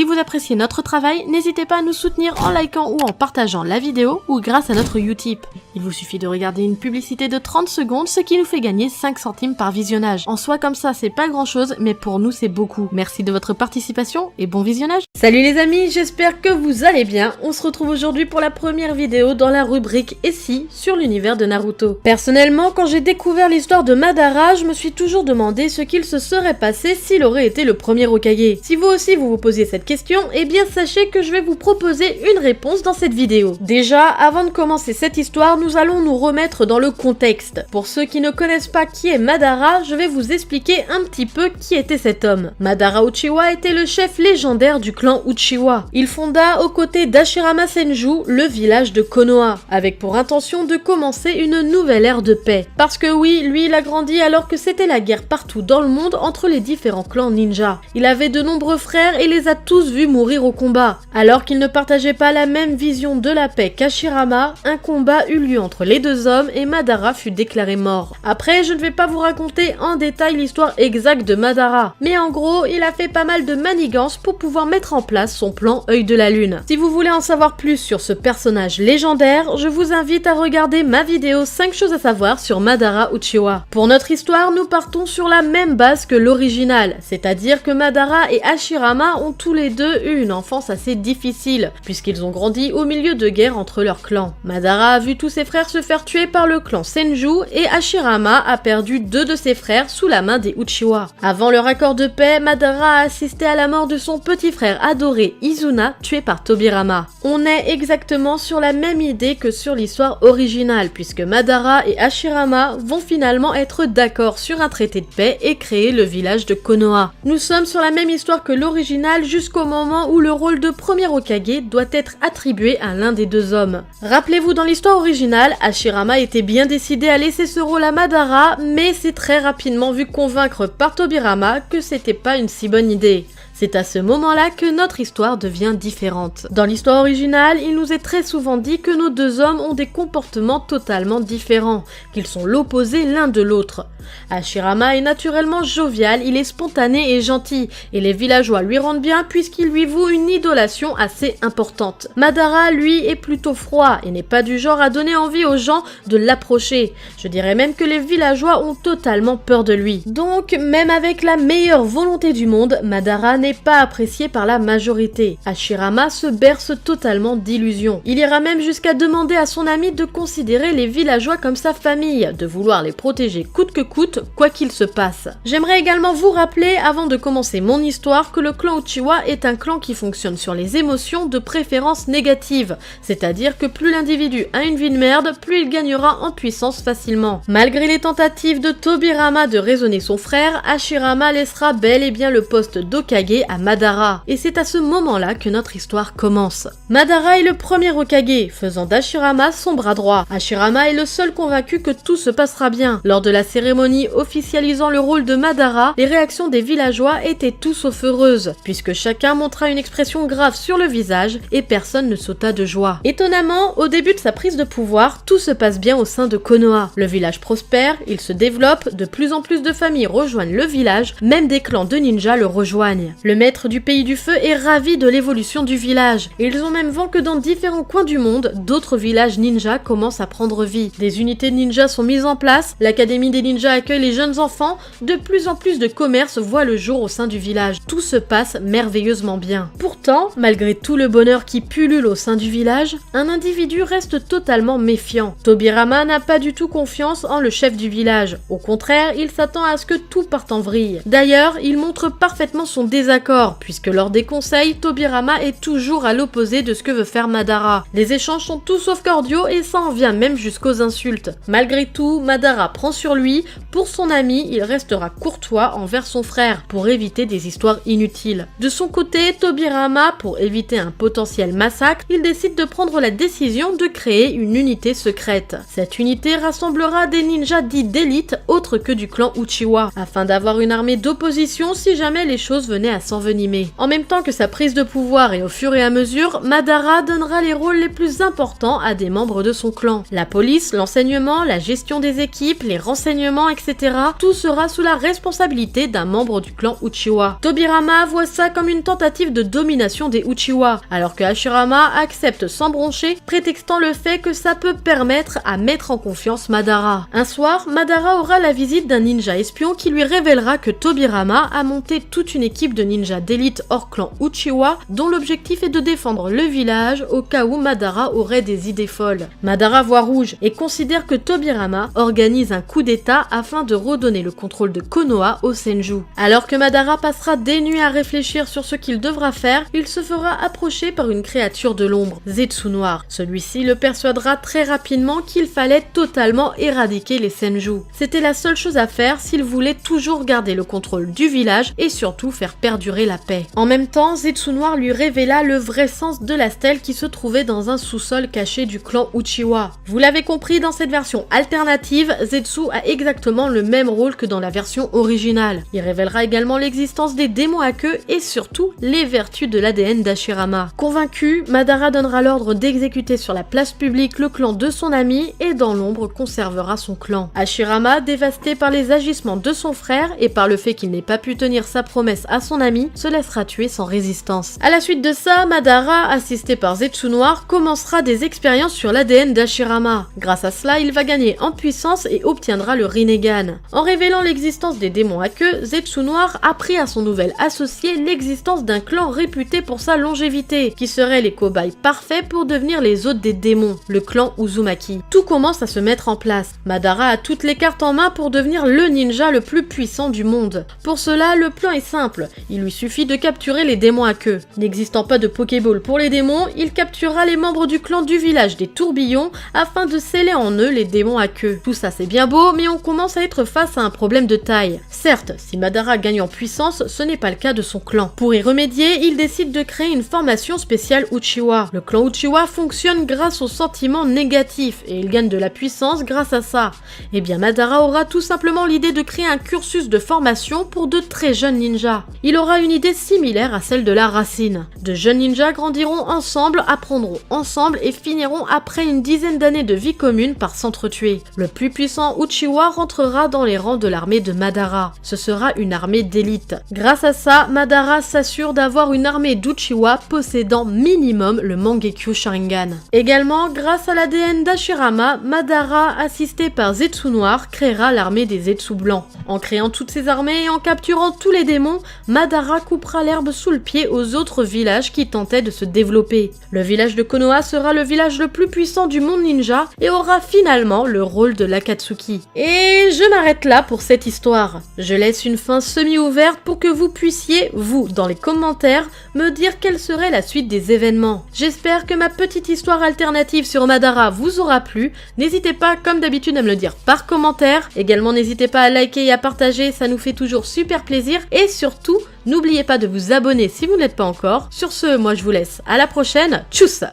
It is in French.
Si vous appréciez notre travail, n'hésitez pas à nous soutenir en likant ou en partageant la vidéo ou grâce à notre Utip. Il vous suffit de regarder une publicité de 30 secondes, ce qui nous fait gagner 5 centimes par visionnage. En soi comme ça, c'est pas grand chose, mais pour nous c'est beaucoup. Merci de votre participation et bon visionnage. Salut les amis, j'espère que vous allez bien. On se retrouve aujourd'hui pour la première vidéo dans la rubrique « Et si ?» sur l'univers de Naruto. Personnellement, quand j'ai découvert l'histoire de Madara, je me suis toujours demandé ce qu'il se serait passé s'il aurait été le premier Hokage. Si vous aussi vous vous posez cette question, eh bien sachez que je vais vous proposer une réponse dans cette vidéo. Déjà, avant de commencer cette histoire, nous allons nous remettre dans le contexte. Pour ceux qui ne connaissent pas qui est Madara, je vais vous expliquer un petit peu qui était cet homme. Madara Uchiwa était le chef légendaire du clan Uchiwa. Il fonda aux côtés d'Hashirama Senju le village de Konoha, avec pour intention de commencer une nouvelle ère de paix. Parce que oui, lui il a grandi alors que c'était la guerre partout dans le monde entre les différents clans ninja. Il avait de nombreux frères et les a tous vus mourir au combat. Alors qu'il ne partageait pas la même vision de la paix qu'Hashirama, un combat eut lieu entre les deux hommes et Madara fut déclaré mort. Après, je ne vais pas vous raconter en détail l'histoire exacte de Madara, mais en gros, il a fait pas mal de manigances pour pouvoir mettre en place son plan Œil de la Lune. Si vous voulez en savoir plus sur ce personnage légendaire, je vous invite à regarder ma vidéo 5 choses à savoir sur Madara Uchiwa. Pour notre histoire, nous partons sur la même base que l'original, c'est-à-dire que Madara et Hashirama ont tous les deux eu une enfance assez difficile, puisqu'ils ont grandi au milieu de guerres entre leurs clans. Madara a vu tous ses frères se faire tuer par le clan Senju et Hashirama a perdu 2 de ses frères sous la main des Uchiwa. Avant leur accord de paix, Madara a assisté à la mort de son petit frère adoré Izuna, tué par Tobirama. On est exactement sur la même idée que sur l'histoire originale, puisque Madara et Hashirama vont finalement être d'accord sur un traité de paix et créer le village de Konoha. Nous sommes sur la même histoire que l'original jusqu'au moment où le rôle de premier Hokage doit être attribué à l'un des deux hommes. Rappelez-vous, dans l'histoire originale, Hashirama était bien décidé à laisser ce rôle à Madara, mais s'est très rapidement vu convaincre par Tobirama que c'était pas une si bonne idée. C'est à ce moment-là que notre histoire devient différente. Dans l'histoire originale, il nous est très souvent dit que nos deux hommes ont des comportements totalement différents, qu'ils sont l'opposé l'un de l'autre. Hashirama est naturellement jovial, il est spontané et gentil, et les villageois lui rendent bien puisqu'ils lui vouent une idolation assez importante. Madara, lui, est plutôt froid et n'est pas du genre à donner envie aux gens de l'approcher. Je dirais même que les villageois ont totalement peur de lui. Donc, même avec la meilleure volonté du monde, Madara n'est pas apprécié par la majorité. Hashirama se berce totalement d'illusions. Il ira même jusqu'à demander à son ami de considérer les villageois comme sa famille, de vouloir les protéger coûte que coûte, quoi qu'il se passe. J'aimerais également vous rappeler, avant de commencer mon histoire, que le clan Uchiwa est un clan qui fonctionne sur les émotions de préférence négative, c'est-à-dire que plus l'individu a une vie de merde, plus il gagnera en puissance facilement. Malgré les tentatives de Tobirama de raisonner son frère, Hashirama laissera bel et bien le poste d'Hokage à Madara, et c'est à ce moment-là que notre histoire commence. Madara est le premier Hokage, faisant d'Hashirama son bras droit. Hashirama est le seul convaincu que tout se passera bien. Lors de la cérémonie officialisant le rôle de Madara, les réactions des villageois étaient tout sauf heureuses, puisque chacun montra une expression grave sur le visage et personne ne sauta de joie. Étonnamment, au début de sa prise de pouvoir, tout se passe bien au sein de Konoha. Le village prospère, il se développe, de plus en plus de familles rejoignent le village, même des clans de ninjas le rejoignent. Le maître du pays du feu est ravi de l'évolution du village, et ils ont même vent que dans différents coins du monde, d'autres villages ninja commencent à prendre vie. Des unités ninja sont mises en place, l'académie des ninjas accueille les jeunes enfants, de plus en plus de commerces voient le jour au sein du village. Tout se passe merveilleusement bien. Pourtant, malgré tout le bonheur qui pullule au sein du village, un individu reste totalement méfiant. Tobirama n'a pas du tout confiance en le chef du village. Au contraire, il s'attend à ce que tout parte en vrille. D'ailleurs, il montre parfaitement son désaccord, puisque lors des conseils, Tobirama est toujours à l'opposé de ce que veut faire Madara. Les échanges sont tout sauf cordiaux et ça en vient même jusqu'aux insultes. Malgré tout, Madara prend sur lui. Pour son ami, il restera courtois envers son frère, pour éviter des histoires inutiles. De son côté, Tobirama, pour éviter un potentiel massacre, il décide de prendre la décision de créer une unité secrète. Cette unité rassemblera des ninjas dits d'élite autres que du clan Uchiwa, afin d'avoir une armée d'opposition si jamais les choses venaient à s'envenimer. En même temps que sa prise de pouvoir et au fur et à mesure, Madara donnera les rôles les plus importants à des membres de son clan. La police, l'enseignement, la gestion des équipes, les renseignements, etc. Tout sera sous la responsabilité d'un membre du clan Uchiwa. Tobirama voit ça comme une tentative de domination des Uchiwa, alors que Hashirama accepte sans broncher, prétextant le fait que ça peut permettre à mettre en confiance Madara. Un soir, Madara aura la visite d'un ninja espion qui lui révélera que Tobirama a monté toute une équipe de ninjas d'élite hors clan Uchiwa, dont l'objectif est de défendre le village au cas où Madara aurait des idées folles. Madara voit rouge et considère que Tobirama organise un coup d'état afin de redonner le contrôle de Konoha au Senju. Alors que Madara passera des nuits à réfléchir sur ce qu'il devra faire, il se fera approcher par une créature de l'ombre, Zetsu Noir. Celui-ci le persuadera très rapidement qu'il fallait totalement éradiquer les Senju. C'était la seule chose à faire s'il voulait toujours garder le contrôle du village et surtout faire perdurer la paix. En même temps, Zetsu Noir lui révéla le vrai sens de la stèle qui se trouvait dans un sous-sol caché du clan Uchiwa. Vous l'avez compris, dans cette version alternative, Zetsu a exactement le même rôle que dans la version originale. Il révélera également l'existence des démons à queue et surtout les vertus de l'ADN d'Hashirama. Convaincu, Madara donnera l'ordre d'exécuter sur la place publique le clan de son ami et dans l'ombre conservera son clan. Hashirama, dévasté par les agissements de son frère et par le fait qu'il n'ait pas pu tenir sa promesse à son ami, se laissera tuer sans résistance. À la suite de ça, Madara, assisté par Zetsu Noir, commencera des expériences sur l'ADN d'Hashirama. Grâce à cela, il va gagner en puissance et obtiendra le Rinnegan. En révélant l'existence des démons à queue, Zetsu Noir apprit à son nouvel associé l'existence d'un clan réputé pour sa longévité, qui serait les cobayes parfaits pour devenir les hôtes des démons, le clan Uzumaki. Tout commence à se mettre en place. Madara a toutes les cartes en main pour devenir le ninja le plus puissant du monde. Pour cela, le plan est simple. Il lui suffit de capturer les démons à queue. N'existant pas de Pokéball pour les démons, il capturera les membres du clan du village des tourbillons afin de sceller en eux les démons à queue. Tout ça c'est bien beau, mais on commence à être face à un problème de taille. Certes, si Madara gagne en puissance, ce n'est pas le cas de son clan. Pour y remédier, il décide de créer une formation spéciale Uchiwa. Le clan Uchiwa fonctionne grâce aux sentiments négatifs et il gagne de la puissance grâce à ça. Et bien Madara aura tout simplement l'idée de créer un cursus de formation pour de très jeunes ninjas. Il aura une idée similaire à celle de la racine. De jeunes ninjas grandiront ensemble, apprendront ensemble et finiront après une dizaine d'années de vie commune par s'entretuer. Le plus puissant Uchiwa rentrera dans les rangs de l'armée de Madara. Ce sera une armée d'élite. Grâce à ça, Madara s'assure d'avoir une armée d'Uchiwa possédant minimum le Mangekyo Sharingan. Également, grâce à l'ADN d'Hashirama, Madara, assisté par Zetsu Noir, créera l'armée des Zetsu Blancs. En créant toutes ces armées et en capturant tous les démons, Madara coupera l'herbe sous le pied aux autres villages qui tentaient de se développer. Le village de Konoha sera le village le plus puissant du monde ninja et aura finalement le rôle de l'Akatsuki. Et je m'arrête là pour cette histoire. Je laisse une fin semi-ouverte pour que vous puissiez, vous, dans les commentaires, me dire quelle serait la suite des événements. J'espère que ma petite histoire alternative sur Madara vous aura plu. N'hésitez pas, comme d'habitude, à me le dire par commentaire. Également, n'hésitez pas à liker et à partager, ça nous fait toujours super plaisir. Et surtout, n'oubliez pas de vous abonner si vous ne l'êtes pas encore. Sur ce, moi je vous laisse. À la prochaine. Tchuss!